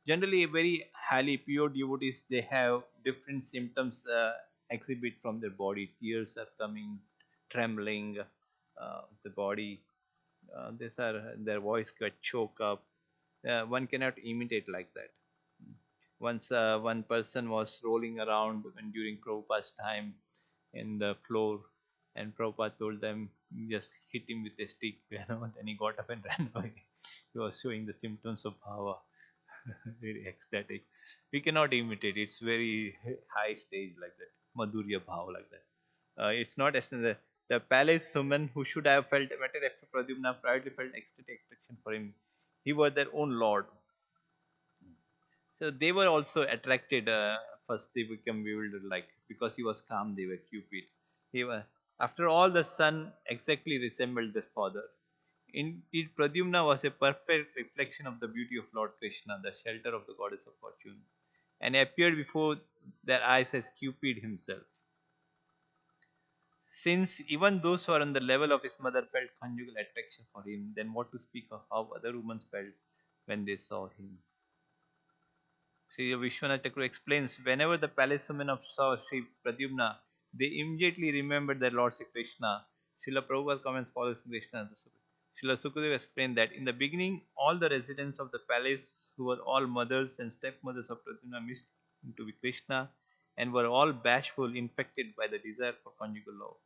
Generally, very highly pure devotees they have different symptoms exhibit from their body. Tears are coming, trembling, the body. These are their voice got choke up. One cannot imitate like that. Once one person was rolling around when during Prabhupada's time in the floor, and Prabhupada told them, just hit him with a stick, then he got up and ran away. He was showing the symptoms of bhava, very ecstatic. We cannot imitate, it's very high stage like that, Madhurya bhava like that. It's not as the palace woman who should have felt better after Pradyumna privately felt ecstatic attraction for him. He was their own lord. So they were also attracted. First, they became bewildered, like because he was calm, they were Cupid. He was, after all, the son exactly resembled the father. Indeed, Pradyumna was a perfect reflection of the beauty of Lord Krishna, the shelter of the goddess of fortune, and appeared before their eyes as Cupid himself. Since even those who are on the level of his mother felt conjugal attraction for him, then what to speak of how other women felt when they saw him? Sri Vishwanath Thakur explains, whenever the palace women of saw Sri Pradyumna, they immediately remembered their Lord Sri Krishna. Srila Prabhupada comments follows Krishna. Srila Sukadeva explained that in the beginning, all the residents of the palace, who were all mothers and stepmothers of Pradyumna, missed him to be Krishna and were all bashful, infected by the desire for conjugal love.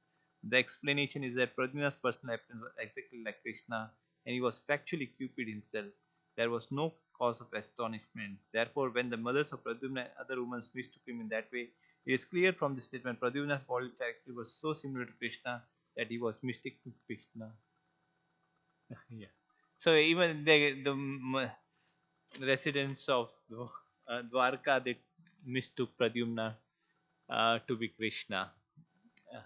The explanation is that Pradyumna's personal appearance was exactly like Krishna, and he was factually Cupid himself. There was no cause of astonishment. Therefore, when the mothers of Pradyumna and other women mistook him in that way, it is clear from the statement Pradyumna's bodily character was so similar to Krishna that he was mistaken to Krishna. Yeah. So even the residents of Dwarka they mistook Pradyumna to be Krishna. Uh,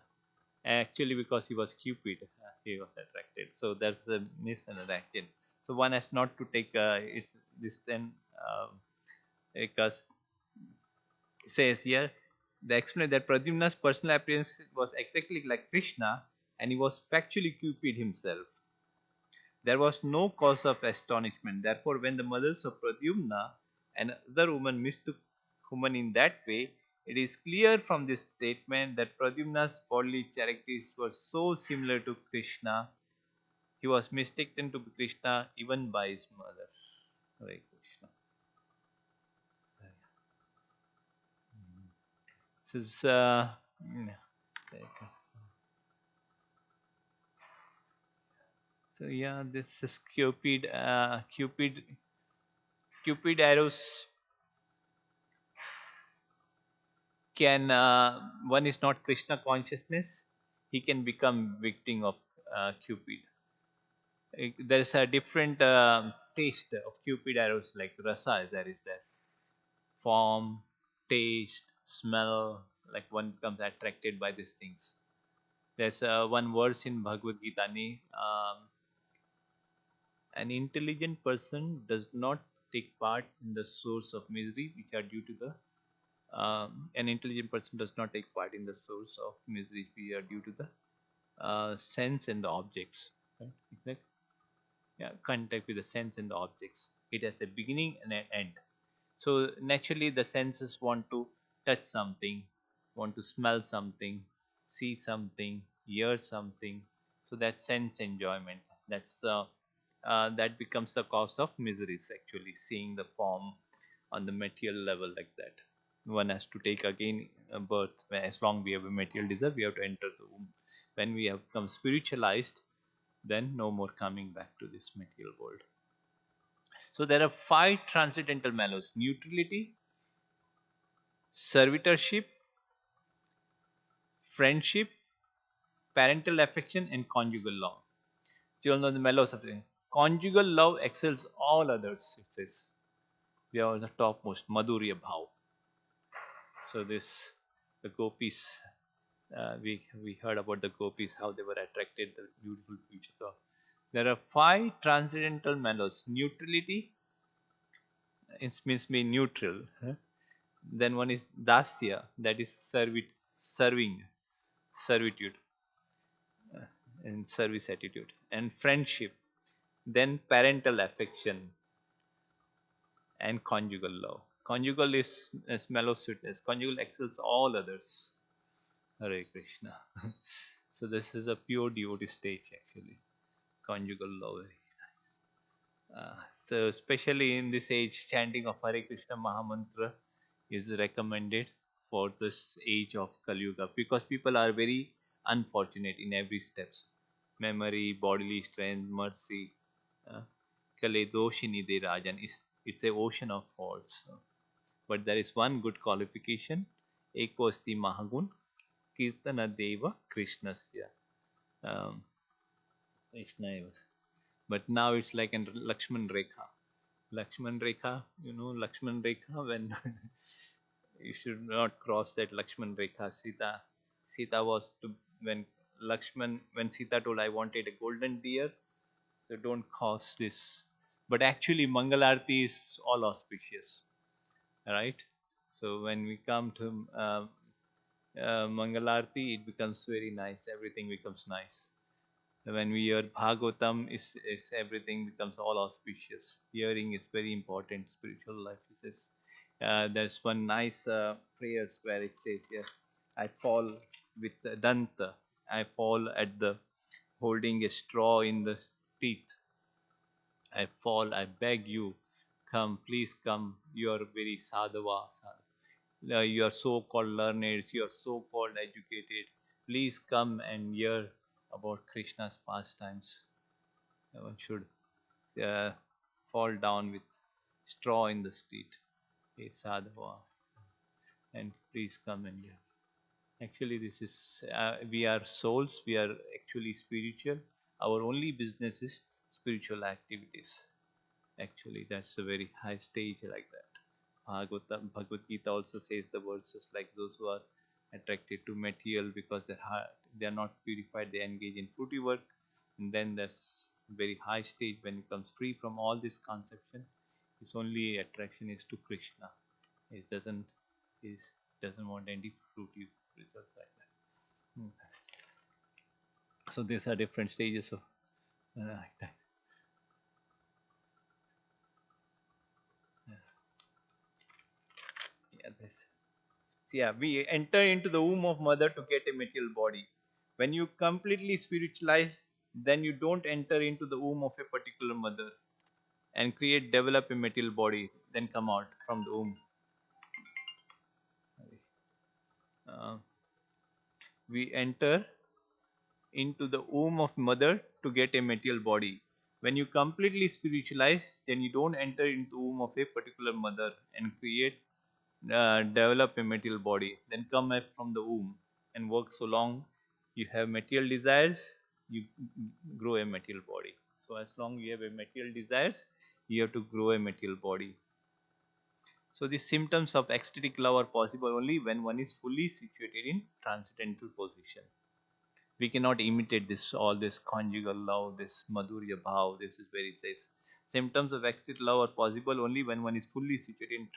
Actually, because he was Cupid, he was attracted. So that's a misunderstanding. So one has not to take this then because it says here they explain that Pradyumna's personal appearance was exactly like Krishna and he was factually Cupid himself. There was no cause of astonishment. Therefore, when the mothers of Pradyumna and other women mistook woman in that way, it is clear from this statement that Pradyumna's bodily characteristics were so similar to Krishna, he was mistaken to be Krishna even by his mother. Hare Krishna. This is so yeah, this is Cupid. Cupid arrows can one is not Krishna consciousness, he can become victim of Cupid. There's a different taste of Cupid arrows like rasa. There is that form, taste, smell. Like one becomes attracted by these things. There's one verse in Bhagavad Gita. An intelligent person does not take part in the source of misery which are due to the an intelligent person does not take part in the source of misery which are due to the sense and the objects, right? Exactly. Yeah, contact with the sense and the objects. It has a beginning and an end. So naturally, the senses want to touch something, want to smell something, see something, hear something. So that sense enjoyment. That becomes the cause of miseries. Actually, seeing the form on the material level like that. One has to take again a birth. As long we have a material desire, we have to enter the womb. When we have become spiritualized, then no more coming back to this material world. So there are five transcendental mellows: neutrality, servitorship, friendship, parental affection, and conjugal love. You all know the mellows of the conjugal love excels all others. It says they are the topmost. Madhurya bhav. So this the gopis. We heard about the gopis, how they were attracted the beautiful future. So there are five transcendental mellows: neutrality, it means being neutral. Huh? Then one is dasya, that is serving, servitude, and service attitude, and friendship. Then parental affection and conjugal love. Conjugal is mellow sweetness. Conjugal excels all others. Hare Krishna. So this is a pure devotee stage actually. Conjugal love. So especially in this age, chanting of Hare Krishna Mahamantra is recommended for this age of Kali Yuga because people are very unfortunate in every steps. Memory, bodily strength, mercy. Uh, Kale doshini de rajan is it's a ocean of faults. But there is one good qualification. Eko asti mahagun kirtana deva krishnasya. Um, Krishna but now it's like a Lakshman Rekha. Lakshman Rekha, Lakshman Rekha, when you should not cross that Lakshman Rekha. Sita was to, when Sita told, I wanted a golden deer, so don't cross this. But actually, Mangalarti is all auspicious, right? So when we come to Mangalarti, it becomes very nice. Everything becomes nice. When we hear Bhagavatam, is everything becomes all auspicious. Hearing is very important. Spiritual life. It says there's one nice prayers where it says, "Yes, I fall with the danta. I fall at the holding a straw in the teeth. I fall. I beg you, come, please come. You are very sadhava. You are so-called learned. You are so-called educated. Please come and hear about Krishna's pastimes." One should uh, fall down with straw in the street. Hey Sadhava, and please come and hear. Actually, this is we are souls. We are actually spiritual. Our only business is spiritual activities. Actually, that's a very high stage like that. Bhagavad Gita also says the verses like those who are attracted to material because their heart they are not purified, they engage in fruity work, and then there's very high stage when it comes free from all this conception. Its only attraction is to Krishna. It doesn't want any fruity results like that. Hmm. So these are different stages of like that. Yeah, this. So yeah, we enter into the womb of mother to get a material body. When you completely spiritualize, then you don't enter into the womb of a particular mother and develop a material body, then come out from the womb. Uh, we enter into the womb of mother to get a material body. When you completely spiritualize, then you don't enter into the womb of a particular mother and develop a material body, then come up from the womb and work so long you have material desires, you grow a material body. So as long you have a material desires, you have to grow a material body. So the symptoms of ecstatic love are possible only when one is fully situated in transcendental position. We cannot imitate this all this conjugal love, this madhurya bhav. This is where it says symptoms of ecstatic love are possible only when one is fully situated in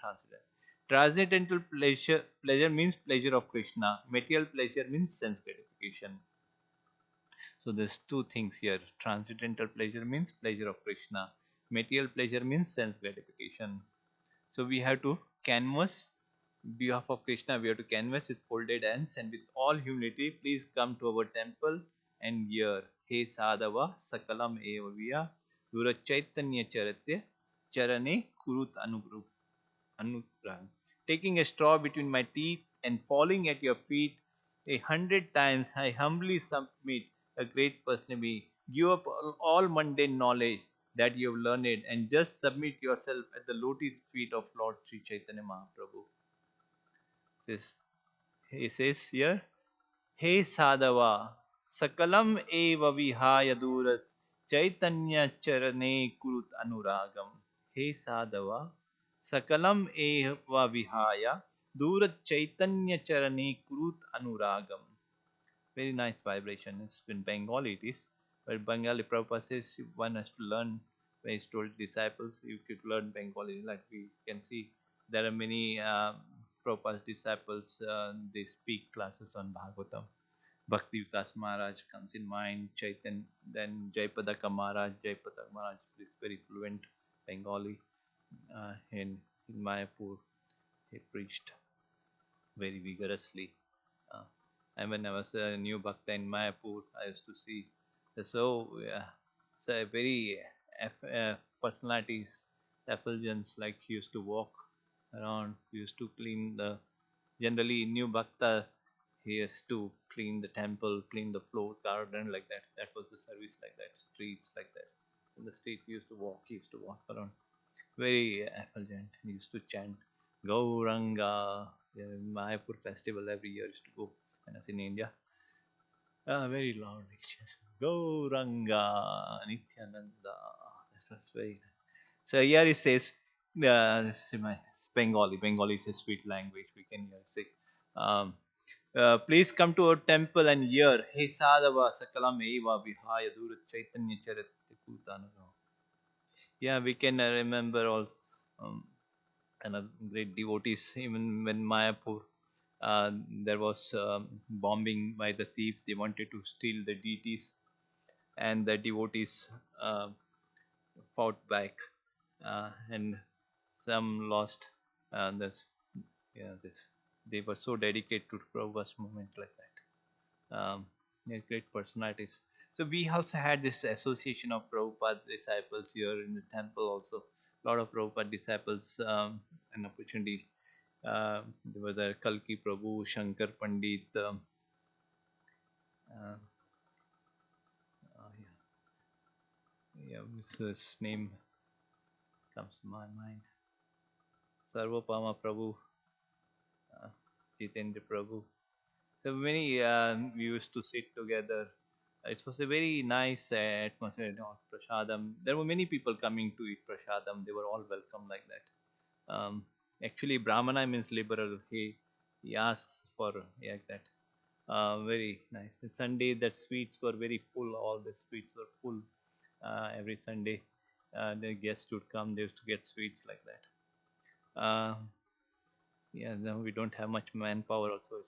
transcendental pleasure means pleasure of Krishna. Material pleasure means sense gratification. So there's two things here. Transcendental pleasure means pleasure of Krishna. Material pleasure means sense gratification. So we have to canvas behalf of Krishna. We have to canvas with folded hands and with all humility. Please come to our temple and hear. He sadhava sakalam evaviya dura chaitanya charatya charane kurut anugraham. Taking a straw between my teeth and falling at your feet 100 times, I humbly submit a great personality. Give up all mundane knowledge that you have learned and just submit yourself at the lotus feet of Lord Sri Chaitanya Mahaprabhu. Says, he says here, He Sadhava, Sakalam eva vihaya durat Chaitanya charane kurut anuragam. He Sadhava, Sakalam eva vihaya durat Chaitanya charane kurut anuragam. Very nice vibration. It's in Bengali it is. But Bengali Prabhupada says one has to learn when he's told disciples, you could learn Bengali. Like we can see, there are many Prabhupada's disciples, they speak classes on Bhagavatam. Bhakti Vikas Maharaj comes in mind, Chaitan, then Jaipadaka Maharaj. Jaipadaka Maharaj is very fluent Bengali. In Mayapur, he preached very vigorously. Uh, and when I was a new Bhakta in Mayapur, I used to see. So very personalities, effulgence, like he used to walk around, he used to clean the. Generally, new Bhakta, he has to clean the temple, clean the floor, garden, like that. That was the service, like that, streets, like that. In the streets, he used to walk around very effulgent. He used to chant Gauranga. Yeah, Mayapur festival every year used to go when I was in India. Very loud. Gauranga Nityananda. That was very nice. So here it says, it's Bengali. Bengali is a sweet language. We can hear say. Um, Please come to our temple and hear. Hey Sadhava Sakalam Eva Vihaya Dura Chaitanya Charit Kutana. Yeah, we can remember all um, another great devotees. Even when Mayapur, there was bombing by the thieves. They wanted to steal the deities, and the devotees uh, fought back, and some lost. This, yeah, this. They were so dedicated to Prabhupada's movement like that. Yeah, great personalities. So we also had this association of Prabhupada disciples here in the temple also. A lot of Prabhupada disciples, an opportunity. There was the Kalki Prabhu, Shankar Pandit. Uh, yeah, his name comes to my mind. Sarvapama Prabhu, uh, Jitendra Prabhu. So many we used to sit together. It was a very nice atmosphere. Prasadam. There were many people coming to eat prasadam. They were all welcome like that. Actually, Brahmana means liberal. He asks for like that. Very nice. And Sunday, that sweets were very full. All the sweets were full. Every Sunday, the guests would come. They used to get sweets like that. Yeah, no, we don't have much manpower also.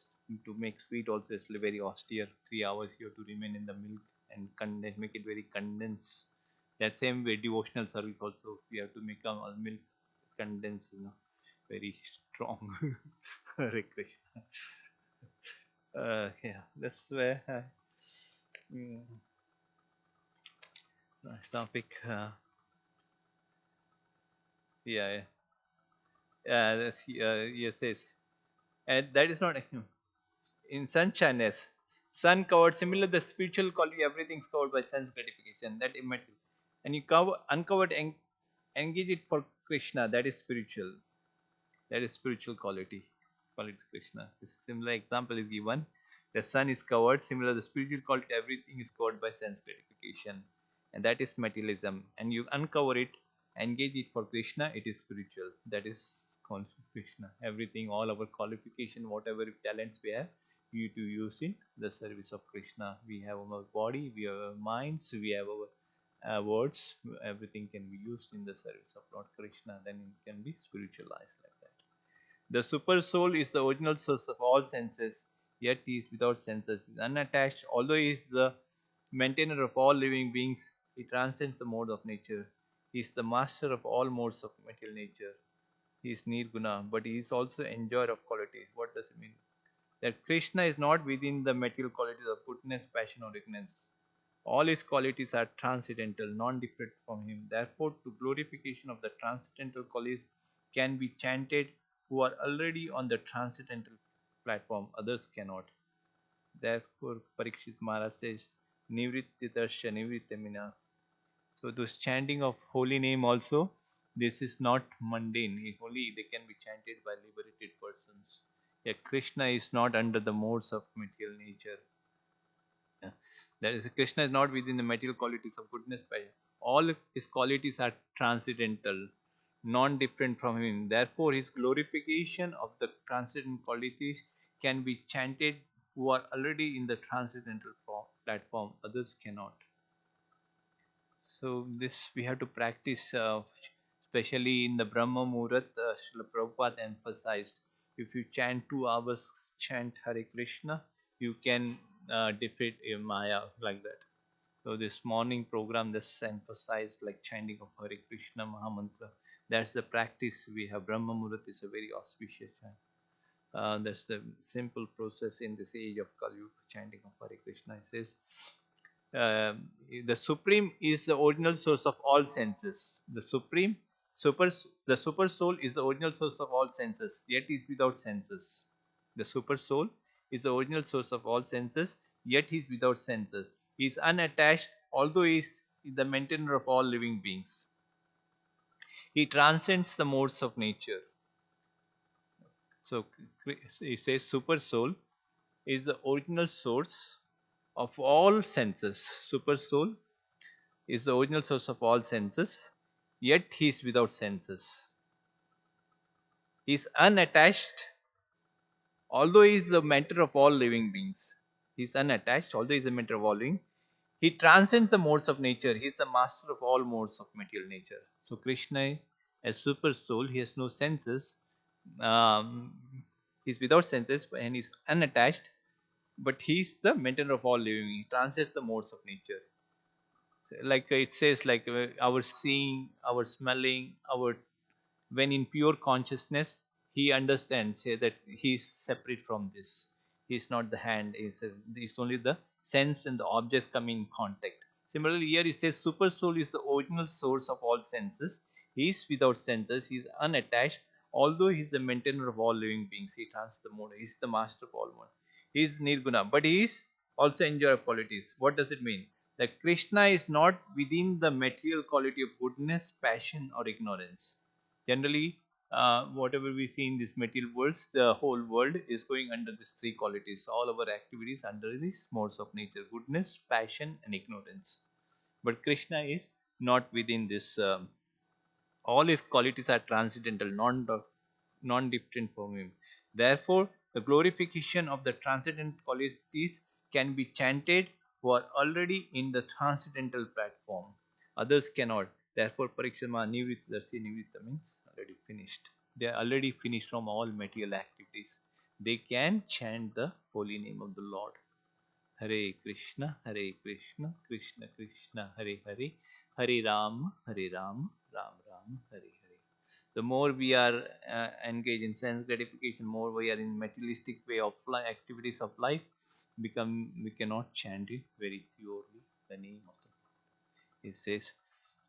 To make sweet also is very austere. 3 hours you have to remain in the milk and make it very condensed. That same way devotional service also we have to make a milk condensed, very strong. Hare Krishna. Yeah, that's where mm, nice topic. Yeah, yeah, yes, yes. And that is not in sunshine, yes. Sun covered, similar the spiritual quality, everything's covered by sense gratification, that immaterial. And you cover uncovered and engage it for Krishna, that is spiritual. That is spiritual quality. Quality is Krishna. This similar example is given. The sun is covered, similar the spiritual quality, everything is covered by sense gratification. And that is materialism. And you uncover it, engage it for Krishna, it is spiritual. That is called Krishna. Everything, all our qualification, whatever talents we have, you to use in the service of Krishna. We have our body, we have our minds, we have our words, everything can be used in the service of Lord Krishna, then it can be spiritualized like that. The super soul is the original source of all senses, yet he is without senses, is unattached, although he is the maintainer of all living beings. He transcends the mode of nature. He is the master of all modes of material nature. He is Nirguna, but he is also enjoyer of qualities. What does it mean? That Krishna is not within the material qualities of goodness, passion, or ignorance. All his qualities are transcendental, non-different from him. Therefore, to glorification of the transcendental qualities can be chanted who are already on the transcendental platform. Others cannot. Therefore, Parikshit Maharaj says, Nivrittitarsha Nivrittamina. So, this chanting of holy name also, this is not mundane. Holy, they can be chanted by liberated persons. Yeah, Krishna is not under the modes of material nature. Yeah. That is, Krishna is not within the material qualities of goodness, passion. All of his qualities are transcendental, non-different from him. Therefore, his glorification of the transcendental qualities can be chanted who are already in the transcendental platform. Others cannot. So this we have to practice, especially in the Brahma Muhurat. Srila Prabhupada emphasized, if you chant 2 hours, chant Hare Krishna, you can defeat a Maya like that. So this morning program just emphasized like chanting of Hare Krishna Mahamantra. That's the practice we have. Brahma Muhurat is a very auspicious time. That's the simple process in this age of Kali Yuga, chanting of Hare Krishna. It says, uh, the Supreme is the original source of all senses. The Supreme, super, the Super Soul is the original source of all senses, yet is without senses. The Super Soul is the original source of all senses, yet he is without senses. He is unattached, although he is the maintainer of all living beings. He transcends the modes of nature. So he says Super Soul is the original source of all senses. Super Soul is the original source of all senses, yet he is without senses. He is unattached, although he is the mentor of all living beings. He is unattached, although he is the mentor of all living. He transcends the modes of nature. He is the master of all modes of material nature. So Krishna, as super soul, he has no senses. Um, he is without senses and he is unattached, but he is the mentor of all living. He transcends the modes of nature. Like it says, like our seeing, our smelling, our, when in pure consciousness he understands, say that he is separate from this. He is not the hand. It's only the sense and the objects coming in contact. Similarly, here it says super soul is the original source of all senses. He is without senses. He is unattached. Although he is the maintainer of all living beings, he transcends the mode. He is the master of all mode. He is nirguna, but he is also enjoyer of qualities. What does it mean? That Krishna is not within the material quality of goodness, passion, or ignorance. Generally, whatever we see in this material world, the whole world is going under these 3 qualities. All our activities under these modes of nature: goodness, passion, and ignorance. But Krishna is not within this. All his qualities are transcendental, non-different from him. Therefore, the glorification of the transcendental qualities can be chanted who are already in the transcendental platform. Others cannot. Therefore, Parikshama Nivrittadarshi, Nivritta means already finished. They are already finished from all material activities. They can chant the holy name of the Lord. Hare Krishna, Krishna Krishna, Hare Hare, Hare Ram, Ram Ram, Hare Hare. The more we are engaged in sense gratification, more we are in materialistic way of activities of life, we cannot chant it very purely the name of the Lord. It says,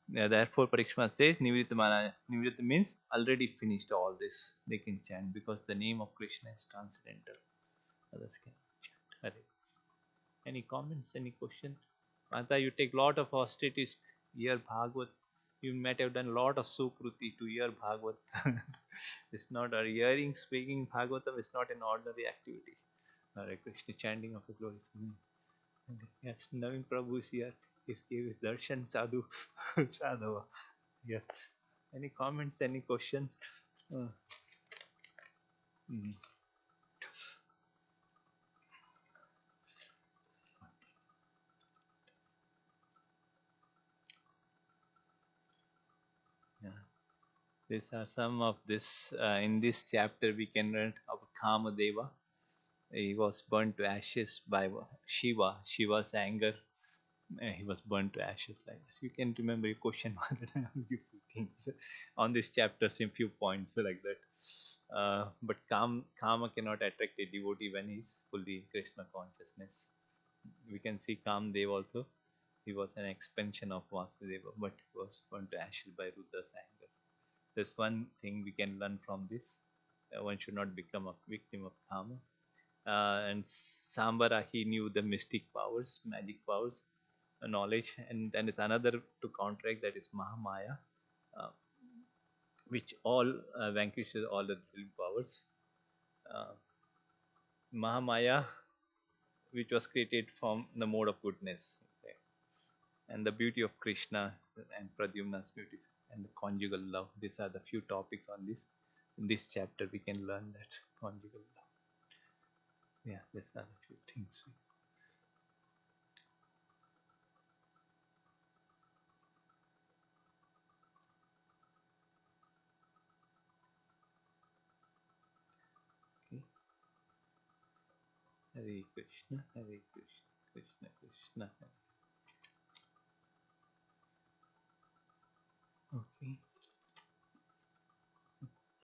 therefore Parikshma says, Nivritta means already finished all this. They can chant because the name of Krishna is transcendental. Others can chant. Hare. Any comments? Any questions? Mata, you take lot of austerities, hear Bhagavad. You might have done a lot of sukruti to hear Bhagavad. It's not a hearing, speaking Bhagavatam is not an ordinary activity. Hare Krishna, chanting of the glory. Yes, Navin Prabhu is here. He gave his darshan sadhu. Sadhu. Yeah. Any comments? Any questions? Uh, mm, yeah. These are some of this. In this chapter, we can learn about Kamadeva. He was burned to ashes by Shiva, Shiva's anger. He was burned to ashes like that. You can remember your question was that I have a few things on this chapter, some few points like that. But Kama cannot attract a devotee when he's fully in Krishna consciousness. We can see Kamdev also. He was an expansion of Vasudeva, but he was burned to ashes by Rudra's anger. There's one thing we can learn from this. One should not become a victim of Kama. And Sambara, he knew the mystic powers, magic powers, knowledge, and then is another to counteract, that is Mahamaya, uh, which all vanquishes all the dream powers. Uh, Mahamaya, which was created from the mode of goodness, okay. And the beauty of Krishna and Pradyumna's beauty and the conjugal love. These are the few topics on this. In this chapter, we can learn that conjugal love. Yeah, these are the few things. Okay. Hare Krishna, Hare Krishna, Krishna Krishna. Okay.